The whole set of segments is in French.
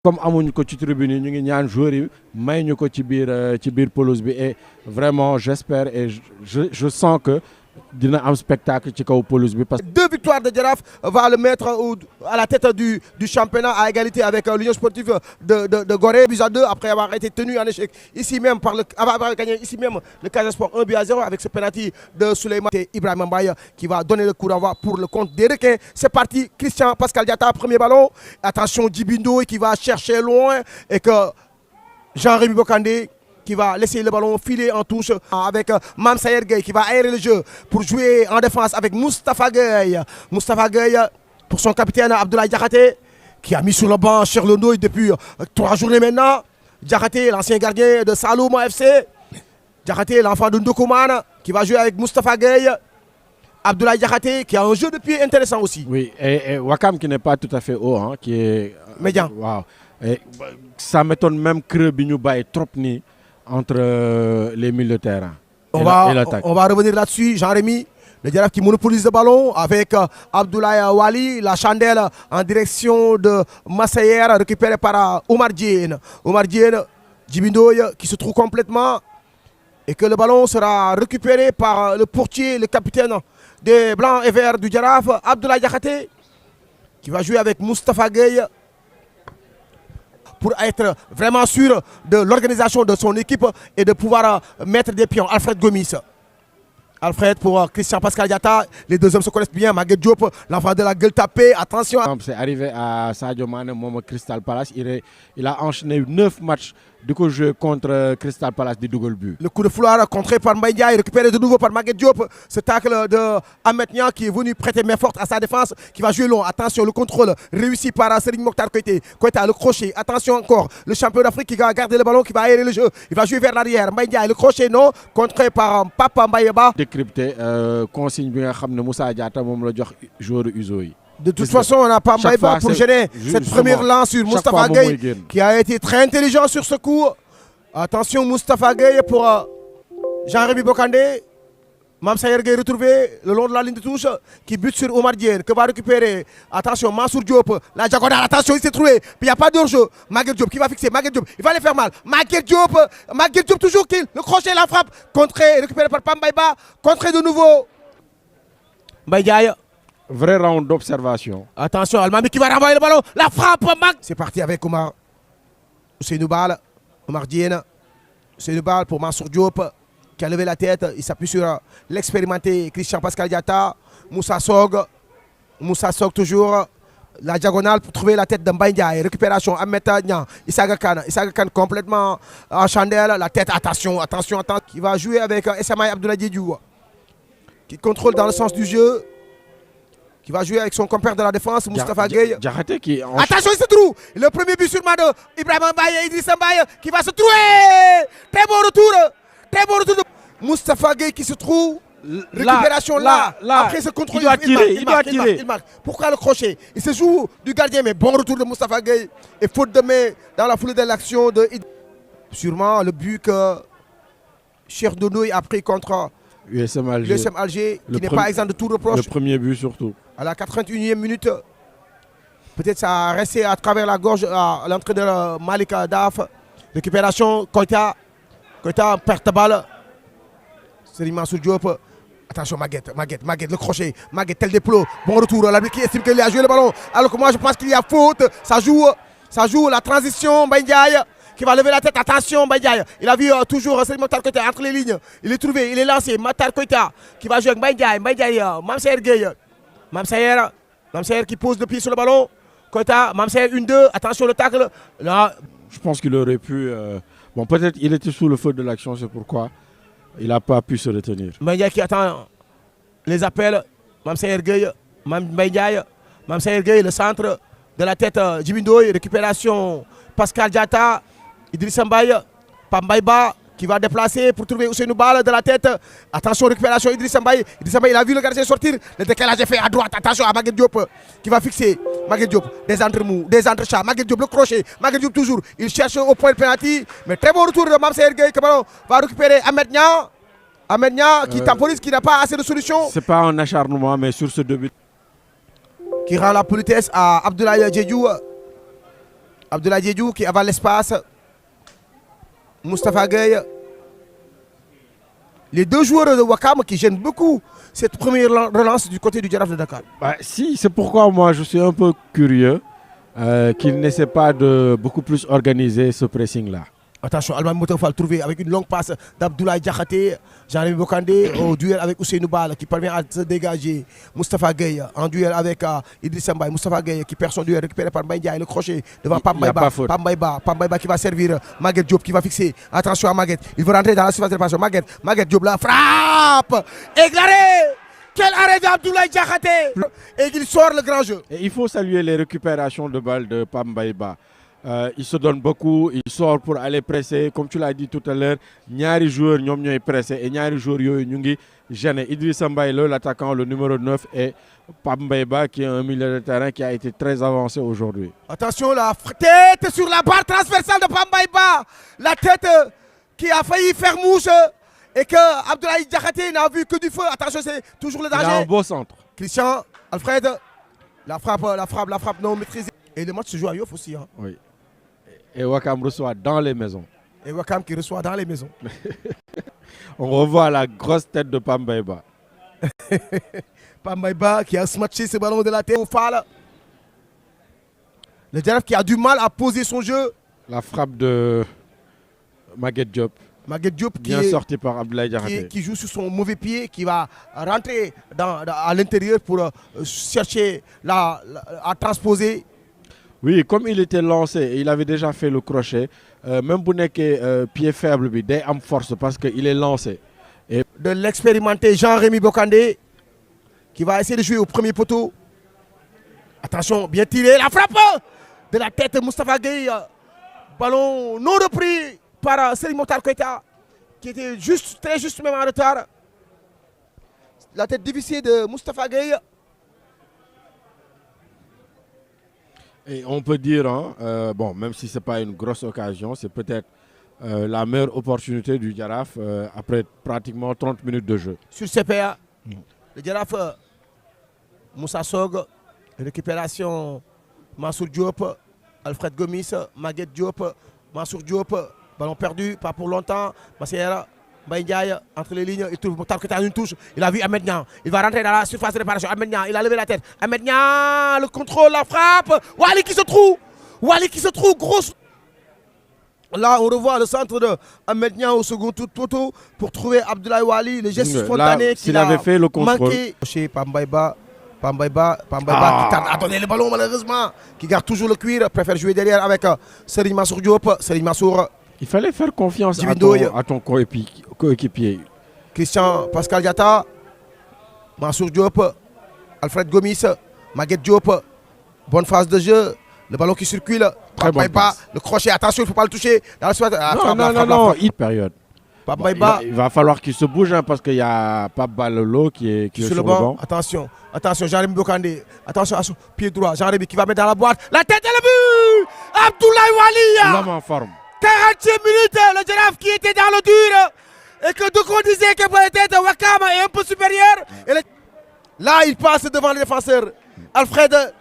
comme amuñu ko ci tribune yi ñu ngi ñaan joueurs yi may ñu ko ci biir pelouse bi et vraiment j'espère et je sens que dina am spectacle ci kaw pelouse bi parce que 2 victoires de Jaraaf va le mettre à la tête du championnat à égalité avec l'Union sportive de Gorée, buts à 2 après avoir été tenu en échec ici même avoir gagné ici même le Casa Sport 1-0 avec ce penalty de Souleymane Ibrahima Mbaye qui va donner le coup d'envoi pour le compte des Requins. C'est parti, Christian Pascal Diatta, premier ballon. Attention Djibindo qui va chercher loin et que Jean-Rémy Bokandé qui va laisser le ballon filer en touche avec Mame Sayer Gueye qui va aérer le jeu pour jouer en défense avec Moustapha Gueye. Moustapha Gueye pour son capitaine Abdoulaye Diakhaté qui a mis sur le banc Cherlo Ndoye depuis 3 journées maintenant. Diakhaté, l'ancien gardien de Saloum FC. Diakhaté, l'enfant de Ndokouman qui va jouer avec Moustapha Gueye. Abdoulaye Diakhaté qui a un jeu de pied intéressant aussi. Oui, et Wakam qui n'est pas tout à fait haut, hein, qui est médian. Wow. Et ça m'étonne même que Bignou Baye trop ni entre les milieux de terrain on va revenir là-dessus. Jean-Rémy, le Jaraaf qui monopolise le ballon avec Abdoulaye Wali, la chandelle en direction de Massayer récupérée par Omar Diène. Omar Diène, Djibindoy qui se trouve complètement et que le ballon sera récupéré par le portier, le capitaine des Blancs et Verts du Jaraaf, Abdoulaye Diakhaté, qui va jouer avec Moustapha Gueye pour être vraiment sûr de l'organisation de son équipe et de pouvoir mettre des pions. Alfred Gomis. Alfred pour Christian Pascal Diatta. Les deux hommes se connaissent bien. Maguette Diop, l'enfant de la gueule tapée. Attention. C'est arrivé à Sadio Mane, Crystal Palace. Il a enchaîné 9 matchs du coup jeu contre Crystal Palace du double but. Le coup de fouloir contré par Mbaye Ndiaye, récupéré de nouveau par Maguette Diop. Ce tacle de Ahmed Niang qui est venu prêter main forte à sa défense, qui va jouer long. Attention, le contrôle réussi par Serigne Mokhtar Koité. Koité, le crochet. Attention encore, le champion d'Afrique qui va garder le ballon, qui va aérer le jeu. Il va jouer vers l'arrière. Mbaye Ndiaye, le crochet non, contré par Papa Mbayeba. Décrypté, consigne bien que Moussa Diatta, le joueur Uzoï. De toute façon, on n'a pas Mbaïba pour gêner cette première lance sur Moustapha Gueye qui a été très intelligent sur ce coup. Attention Moustapha Gueye pour Jean-Rémy Bokandé. Mame Sayer Gueye retrouvé le long de la ligne de touche qui bute sur Omar Diène que va récupérer. Attention Mansour Diop, la diagonale, attention il s'est trouvé. Puis il n'y a pas d'enjeu. Maguette Diop qui va fixer, Maguette Diop, il va les faire mal. Maguette Diop toujours kill, le crochet, la frappe. Contré, récupéré par Pambaïba, contré de nouveau. Mbaye Ndiaye. Vrai round d'observation. Attention, Almami qui va renvoyer le ballon. La frappe, Mag. C'est parti avec Omar. Ousseynou Bal. Omar Diène. Ousseynou Bal pour Mansour Diop qui a levé la tête. Il s'appuie sur l'expérimenté Christian Pascal Diatta. Moussa Sog. Moussa Sog toujours. La diagonale pour trouver la tête de Mbaye Ndiaye. Récupération. Ahmed Niang. Issa Kane complètement en chandelle. La tête, attention. Qui va jouer avec Essamaï Abdoulaye Diédhiou. Qui contrôle dans le sens du jeu. Qui va jouer avec son compère de la défense, Moustapha Gueye. Attention, il se trouve. Le premier but sur Mado. Ibrahima Mbaye, Idrissa Mbaye qui va se trouver. Très bon retour de Moustapha Gueye qui se trouve. Récupération là. Après ce contrôle, il doit tirer. Il marque. Pourquoi le crochet? Il se joue du gardien, mais bon retour de Moustapha Gueye. Et faute de main dans la foulée de l'action de sûrement le but que Cheikh Donoui a pris contre USM Alger qui n'est pas exempt de tout reproche. Le premier but surtout. À la 81e minute, peut-être ça a resté à travers la gorge à l'entrée de Malika Daf. Récupération, Koita, perte de balle. Serigne Mansour Diop. Attention, Maguette, le crochet. Maguette, tel déplo. Bon retour. L'arbitre qui estime qu'il a joué le ballon. Alors que moi, je pense qu'il y a faute. Ça joue la transition. Mbaye Ndiaye qui va lever la tête. Attention, Mbaye Ndiaye. Il a vu toujours Serigne Mokhtar Koité entre les lignes. Il est trouvé, il est lancé. Mokhtar Koité qui va jouer avec Mbaye Ndiaye. Mbaye Ndiaye, Mame Sayer Gueye. Mame Sayer qui pose le pied sur le ballon. Koita, Mame Sayer 1-2. Attention le tacle. Là. Je pense qu'il aurait pu. Bon, peut-être il était sous le feu de l'action, c'est pourquoi il n'a pas pu se retenir. Mbaye Ndiaye qui attend les appels. Mame Sayer Gueye. Mbaye Ndiaye, le centre de la tête Djibindoy. Récupération Pascal Diatta. Idrissa Mbaye. Pambaïba qui va déplacer pour trouver Ousseynou Bal de la tête. Attention, récupération Idrissa Mbaye. Il a vu le gardien sortir. Le décalage est fait à droite. Attention à Maguette Diop qui va fixer. Maguette Diop, des entremous, des entrechats. Maguette Diop, le crochet. Maguette Diop toujours. Il cherche au point de penalty. Mais très bon retour de Mame Sayer Gueye. Le ballon va récupérer Ahmed Niang qui temporise, qui n'a pas assez de solutions. C'est pas un acharnement, mais sur ce début. Qui rend la politesse à Abdoulaye Diédhiou. Abdoulaye Diédhiou qui avale l'espace. Moustapha Gueye. Les deux joueurs de Ouakam qui gênent beaucoup cette première relance du côté du Jaraaf de Dakar. Bah, si, c'est pourquoi moi je suis un peu curieux qu'il n'essaie pas de beaucoup plus organiser ce pressing-là. Attention, Almami Moutafal trouvé avec une longue passe d'Abdoulaye Diakhaté, Jean-Rémy Bokandé au duel avec Ousseynou Bal qui parvient à se dégager. Moustapha Gueye en duel avec Idrissa Mbaye. Moustapha Gueye qui perd son duel récupéré par Mbaye Ndiaye, le crochet devant Pam Mbaye qui va servir Maguette Diop qui va fixer. Attention à Maguette, il veut rentrer dans la surface de réparation. Maguette Diop la frappe égaré. Quel arrêt d'Abdoulaye Diakhaté. Et il sort le grand jeu. Et il faut saluer les récupérations de balles de Pam Mbaye. Il se donne beaucoup, il sort pour aller presser. Comme tu l'as dit tout à l'heure, ñaari joueurs ñom ñoy pressé et ñaari joueurs yoyu ñu ngi gêné. Idrissa Mbaye l'attaquant, le numéro 9 et Pam Mbaye qui est un milieu de terrain qui a été très avancé aujourd'hui. Attention, la tête sur la barre transversale de Pam Mbaye. La tête qui a failli faire mouche et que Abdoulaye Diakhaté n'a vu que du feu. Attention, c'est toujours le danger. Il a un beau centre. Christian, Alfred, la frappe non maîtrisée. Et le match se joue à Yoff aussi. Hein. Oui. Et Ouakam reçoit dans les maisons. Et Ouakam qui reçoit dans les maisons. On revoit la grosse tête de Pam Mbaye. Pam Mbaye qui a smatché ce ballon de la tête au Fall. Le Jaraaf qui a du mal à poser son jeu. La frappe de Maguette Diop. Maguette Diop bien sorti par Abdoulaye Diakhaté. Qui joue sur son mauvais pied, qui va rentrer à l'intérieur pour chercher à transposer. Oui, comme il était lancé et il avait déjà fait le crochet, même si il pied faible, il a une force parce qu'il est lancé. Et de l'expérimenté Jean-Rémy Bokandé qui va essayer de jouer au premier poteau. Attention, bien tiré, la frappe de la tête de Moustapha Gueye. Ballon non repris par Serigne Mokhtar Keita qui était très juste même en retard. La tête difficile de Moustapha Gueye. Et on peut dire, hein, bon, même si ce n'est pas une grosse occasion, c'est peut-être la meilleure opportunité du Jaraaf après pratiquement 30 minutes de jeu. Sur CPA, le Jaraaf, Moussa Sog, récupération Mansour Diop, Alfred Gomis, Maguette Diop, Mansour Diop, ballon perdu, pas pour longtemps, Massera. Mbaye Ndiaye, entre les lignes, il trouve Mokhtar Keita à une touche. Il a vu Ahmed Niang. Il va rentrer dans la surface de réparation. Ahmed Niang, il a levé la tête. Ahmed Niang, le contrôle, la frappe. Wali qui se trouve. Grosse. Là, on revoit le centre de Ahmed Niang au second tour poteau pour trouver Abdoulaye Wali, le geste spontané qu'il avait fait le contrôle. Manqué. Chez Pam Mbaye qui tarde à donner le ballon malheureusement, qui garde toujours le cuir, préfère jouer derrière avec Serigne Mansour Diop. Serigne Mansour. Il fallait faire confiance à ton coéquipier. Christian Pascal Diatta, Mansour Diop, Alfred Gomis, Maguette Diop. Bonne phase de jeu. Le ballon qui circule. Très bon le crochet, attention, il ne faut pas le toucher. Non, période. Bon, il va falloir qu'il se bouge hein, parce qu'il y a Pape Balolo qui est sur le banc. Attention, Jean-Rémy Bokandé. Attention à son pied droit. Jean-Rémy qui va mettre dans la boîte. La tête et le but. Abdoulaye Wali. L'homme en forme. 40e minute, le Jaraaf qui était dans le dur et que Doukon disait que peut-être Ouakam est un peu supérieur. Et là, il passe devant le défenseur. Alfred,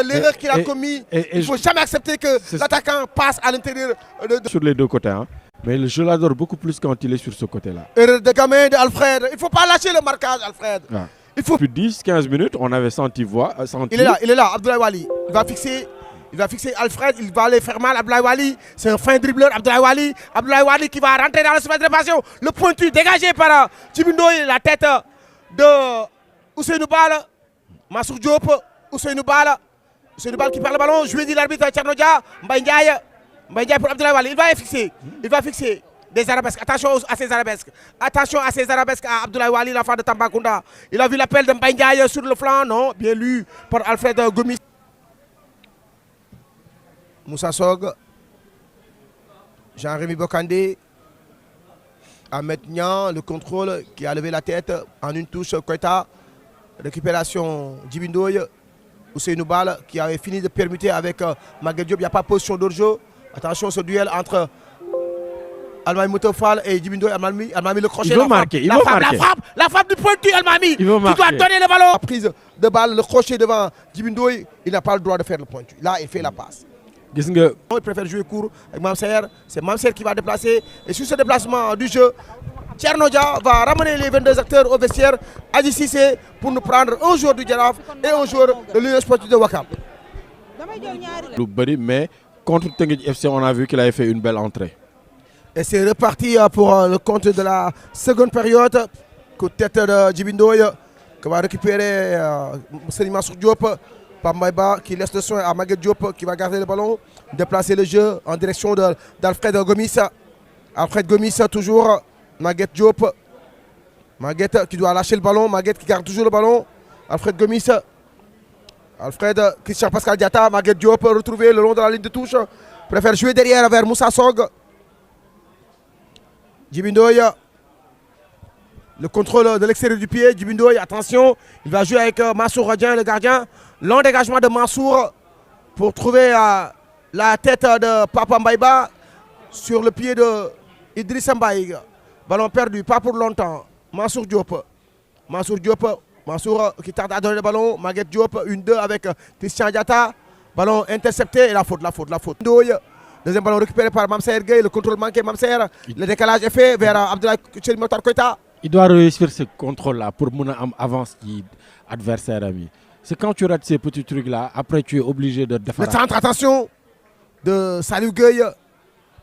l'erreur qu'il a commis, il ne faut jamais accepter que l'attaquant passe à l'intérieur. Sur les deux côtés, hein. Mais je l'adore beaucoup plus quand il est sur ce côté-là. Erreur de gamin d'Alfred. Il ne faut pas lâcher le marquage, Alfred. Ah. Depuis 10-15 minutes, on avait senti Il est là, Abdoulaye Wali. Il va fixer Alfred, il va aller faire mal à Abdoulaye Wali. C'est un fin dribbleur, Abdoulaye Wali qui va rentrer dans la surface de réparation. Le pointu dégagé par Djibindoy, la tête de Ousseynou Bal. Mansour Diop, Ousseynou Bal qui perd le ballon. Joué dit l'arbitre Tchernodia. Mbaye Ndiaye pour Abdoulaye Wali. Il va fixer des arabesques. Attention à ces arabesques. À Abdoulaye Wali, l'enfant de Tambacounda. Il a vu l'appel de Mbaye Ndiaye sur le flanc. Non, bien lu par Alfred Gomis. Moussa Sog, Jean-Rémy Bokandé, Ahmed Niang, le contrôle qui a levé la tête en une touche. Keita, récupération Djibindoy, Ousseynou Bal qui avait fini de permuter avec Maguette Diop. Il n'y a pas de position d'orjeu. Attention ce duel entre Almami Moutafal et Djibindoy. Almami le crochet. Il veut marquer. La frappe du pointu Almami. Il veut marquer. Tu dois donner le ballon. La prise de balle, le crochet devant Djibindoy, il n'a pas le droit de faire le pointu. Là, il fait la passe. gis nga. Il préfère jouer court avec Mamsaer. C'est Mamsaer qui va déplacer. Et sur ce déplacement du jeu, Tchernodia va ramener les 22 acteurs au vestiaire. Adi Cissé pour nous prendre un joueur du Jaraaf et un joueur de l'Union Sportive de Ouakam. Mais contre Teungueth FC, on a vu qu'il avait fait une belle entrée. Et c'est reparti pour le compte de la seconde période. Coup de tête de Djibindoy qui va récupérer Serigne Mansour Diop. Pape Maïba qui laisse le soin à Maguette Diop qui va garder le ballon, déplacer le jeu en direction d'Alfred Gomis. Alfred Gomis toujours, Maguette Diop. Maguette qui doit lâcher le ballon, Maguette qui garde toujours le ballon. Alfred Gomis. Alfred, Christian Pascal Diatta, Maguette Diop retrouvé le long de la ligne de touche. Préfère jouer derrière vers Moussa Sog. Djibindoy. Le contrôle de l'extérieur du pied, Djibindoy, attention, il va jouer avec Mansour Radien, le gardien. Long dégagement de Mansour pour trouver la tête de Papa Mbaïba sur le pied de Idriss Mbaïg. Ballon perdu, pas pour longtemps. Mansour Diop. Mansour Diop, Mansour qui tarde à donner le ballon. Maguette Diop, 1-2 avec Christian Diatta. Ballon intercepté et la faute. Deuxième ballon récupéré par Mamsaer Gueye, le contrôle manqué Mamsaer. Le décalage est fait vers Abdoulaye Cherim Mokhtar Koita. Il doit réussir ce contrôle-là pour mon avance qui adversaire ami. C'est quand tu rates ces petits trucs-là, après tu es obligé de défendre. Le centre, attention, de Salou Gueye,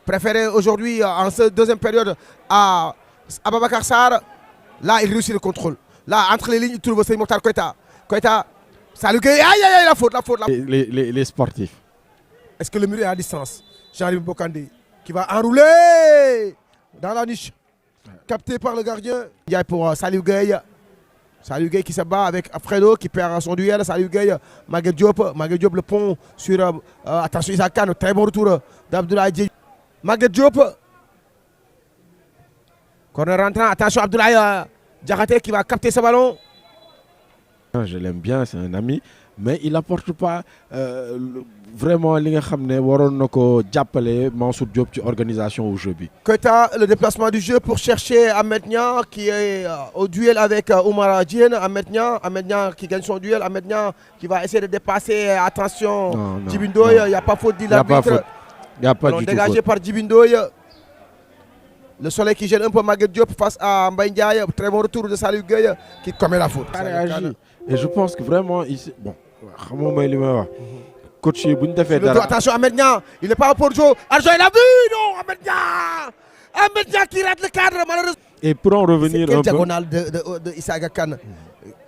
préféré aujourd'hui en cette deuxième période à Ababacar Sarr. Là, il réussit le contrôle. Là, entre les lignes, il trouve Cherim Mokhtar Koita. Koita, Salou Gueye, aïe, la faute. Les sportifs. Est-ce que le mur est à distance? Jean-Louis Bokandé qui va enrouler dans la niche. Capté par le gardien. Il y a pour Salou Gueye. Salou Gueye qui se bat avec Fredo qui perd son duel. Salou Gueye, Maguette Diop. Maguette Diop le pont sur. Attention, Isaac Kane. Très bon retour d'Abdoulaye Dieng. Maguette Diop. Corner rentrant. Attention, Abdoulaye Diakhaté qui va capter ce ballon. Je l'aime bien, c'est un ami. Mais il n'apporte pas vraiment li nga xam ne waroon na ko jàppale Mansour Diop ci organisation au jeu bi. Koita, le déplacement du jeu pour chercher Ahmed Niang qui est au duel avec Oumar Diène. Ahmed Niang qui gagne son duel. Ahmed Niang qui va essayer de dépasser. Attention, Djibindoy, il n'y a pas faute dit l'arbitre. Il n'y a pas du tout dégagé faute. par Djibindoy. Le soleil qui gêne un peu Maguette Diop face à Mbaye Ndiaye. Très bon retour de Salou Gueye qui commet la faute. Et je pense que vraiment ici, bon, coach, attention Ahmed Niang, il n'est pas pour Joe. Arjo, il a vu, non, Ahmed Niang qui rate le cadre, malheureusement. Et pour en revenir un peu. Diagonale de Issa Kane.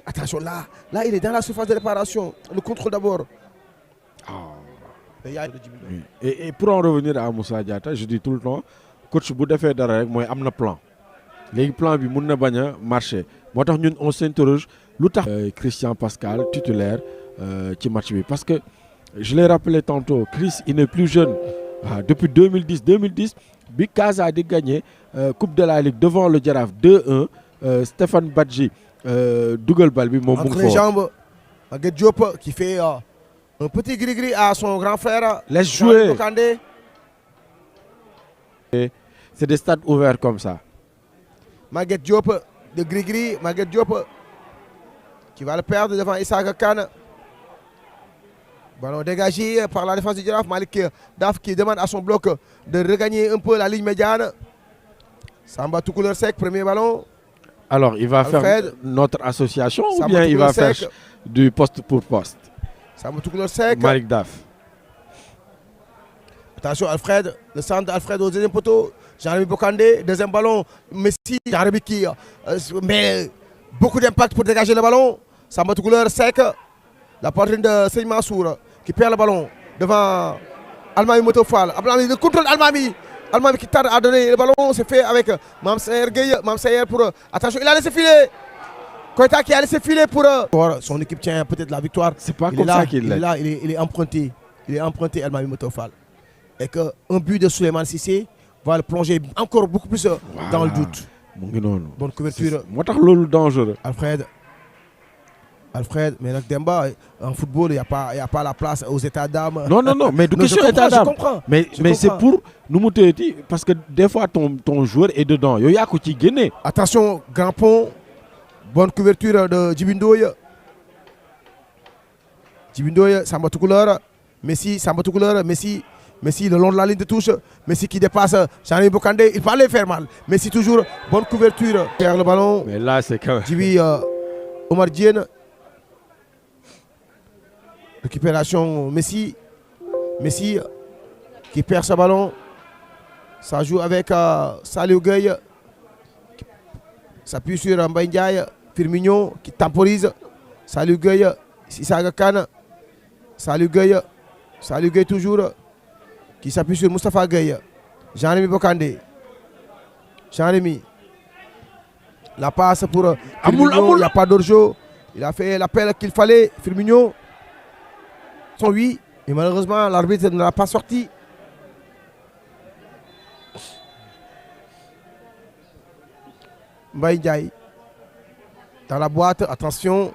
Attention, là, il est dans la surface de réparation. Le contrôle d'abord. Et pour en revenir à Moussa Diatta, je dis tout le temps, coach, bu defee dara rek mooy am na plan. Le plan bi mun na bañ a marché. Moo tax ñun on s'interroge lu tax Christian Pascal titulaire ci match bi parce que je l'ai rappelé tantôt, Chris il n'est plus jeune. Depuis 2010 bi Casa di gagné Coupe de la Ligue devant le Jaraaf 2-1 Stéphane Badji dugal bal bi moom mu ngi entre les jambes Maguette Diop qui fait un petit gris-gris à son grand frère. Laisse jouer. C'est des stades ouverts comme ça. Maguette Diop de gris-gris, Maguette Diop qui va le perdre devant Issa Kane. Ballon dégagé par la défense du Jaraaf. Malik Daf qui demande à son bloc de regagner un peu la ligne médiane. Samba Toucouleur Sec, premier ballon. Alors il va Alfred. faire notre association Samba ou bien il va Toucouleur faire du poste pour poste. Samba Toucouleur Sec. Malik Daf. Attention Alfred, le centre d'Alfred au deuxième poteau. Jean-Rémy Bokandé, deuxième ballon. Messi, Jean-Rémy qui met beaucoup d'impact pour dégager le ballon. Samba Toucouleur Sec. La poitrine de Serigne Mansour qui perd le ballon devant Almami Motofal. Le contrôle Almami. Almami qui tarde à donner le ballon. C'est fait avec Mamsaer Gueye. Mamsaer pour... Attention, il a laissé filer. Koita qui a laissé filer pour... Son équipe tient peut-être la victoire. C'est pas comme ça qu'il est là. Il est emprunté. Il est emprunté Almami Motofal. Et qu'un but de Souleymane Cissé va le plonger encore beaucoup plus dans le doute. Bonne couverture. Moo tax loolu dangereux. Alfred, mais Demba, en football, il n'y a pas la place aux états d'âme. Non, mais de question état d'âme. Je comprends. Mais c'est pour nous montrer, parce que des fois ton joueur est dedans. Yo ya ko ci génné. Attention, grand pont. Bonne couverture de Djibindoy. Djibindoy, Samba Toucouleur. Messi, Samba Toucouleur. Messi Messi le long de la ligne de touche. Messi qui dépasse Jean-Rémy Bocandé. Il peut aller faire mal. Messi toujours, bonne couverture. Derrière le ballon. Mais là, c'est quand même... Djibi Omar Diène. Récupération Messi. Messi qui perd ce ballon. Ça joue avec Saliou Gueye. S'appuie sur Mbaye Ndiaye. Firmino qui temporise. Saliou Gueye. Issa Kane. Saliou Gueye. Saliou Gueye toujours. Qui s'appuie sur Moustapha Gueye. Jean-Rémy Bocandé. Jean-Rémy. La passe pour Firmino. Il n'y a pas d'orjo. Il a fait l'appel qu'il fallait. Firmino. Son 8. Et malheureusement, l'arbitre ne l'a pas sorti. Mbaye Ndiaye. Dans la boîte. Attention.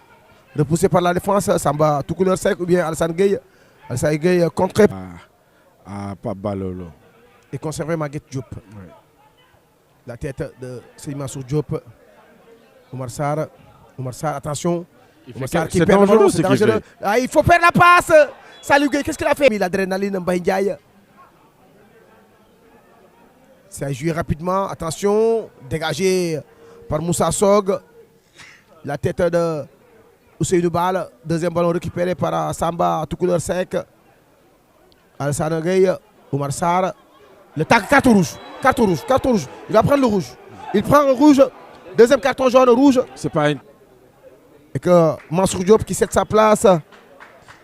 Repoussé par la défense. Samba tout couleur sec ou bien Alassane Gueye. Alassane Gueye contré. Pape Balolo. Et conservé Maguette Diop. Ouais. La tête de Seymansour Diop. Oumar Sarr. Oumar Sarr, attention. Oumar Sarr qui perd le ballon, c'est dangereux. Il faut perdre la passe. Saliou Gueye, qu'est-ce qu'il a fait? L'adrénaline Mbaye Ndiaye. C'est joué rapidement. Attention. Dégagé par Moussa Sog. La tête de Ousseynou Bal. Deuxième ballon récupéré par Samba tout couleur sec. Alassane Gueye, Oumar Sarr. Le tag, carton rouge. Carton rouge, carton rouge. Il va prendre le rouge. Il prend le rouge. Deuxième carton jaune, rouge. C'est pas une... Et que Mansour Diop qui cède sa place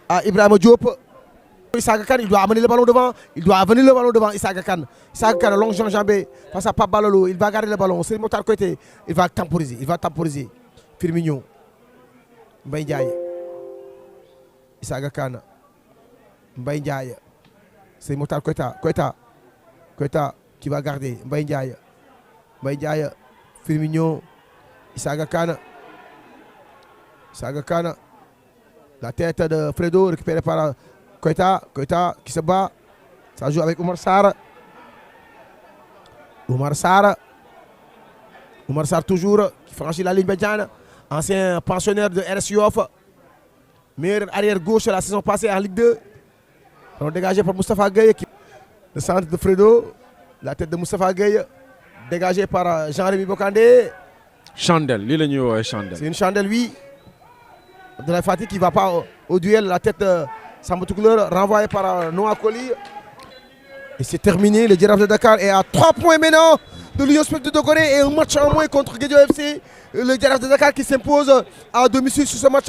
à Ibrahima Diop. Issa Kane, il doit amener le ballon devant. Il doit amener le ballon devant Issa Kane. Issa Kane, long jambé face à Pape Balolo. Il va garder le ballon. C'est le Mokhtar Koité. Il va temporiser. Il va temporiser. Firmino. Mbaye Ndiaye. Issa Kane. Mbaye Ndiaye. C'est Mokhtar Koita. Koita qui va garder. Mbaye Ndiaye. Mbaye Ndiaye. Firmino. Issa Kane. Issa Kane. La tête de Fredo récupérée par Koita. Koita qui se bat. Ça joue avec Oumar Sarr. Oumar Sarr. Oumar Sarr toujours qui franchit la ligne médiane. Ancien pensionnaire de RS Yoff. Meilleur arrière gauche la saison passée en Ligue 2. Alors dégagé par Moustapha Gueye. Le centre de Fredo. La tête de Moustapha Gueye. Dégagé par Jean-Rémy Bocandé. Chandelle, Chandelle. C'est une chandelle, oui. Abdoulaye Fati qui ne va pas au duel. La tête de Samba Toucouleur renvoyée par Noah Koli. Et c'est terminé. Le Giraffe de Dakar est à 3 points maintenant de l'Union Sportive de Gorée et un match en moins contre Guédio FC. Le Giraffe de Dakar qui s'impose à domicile sur ce match.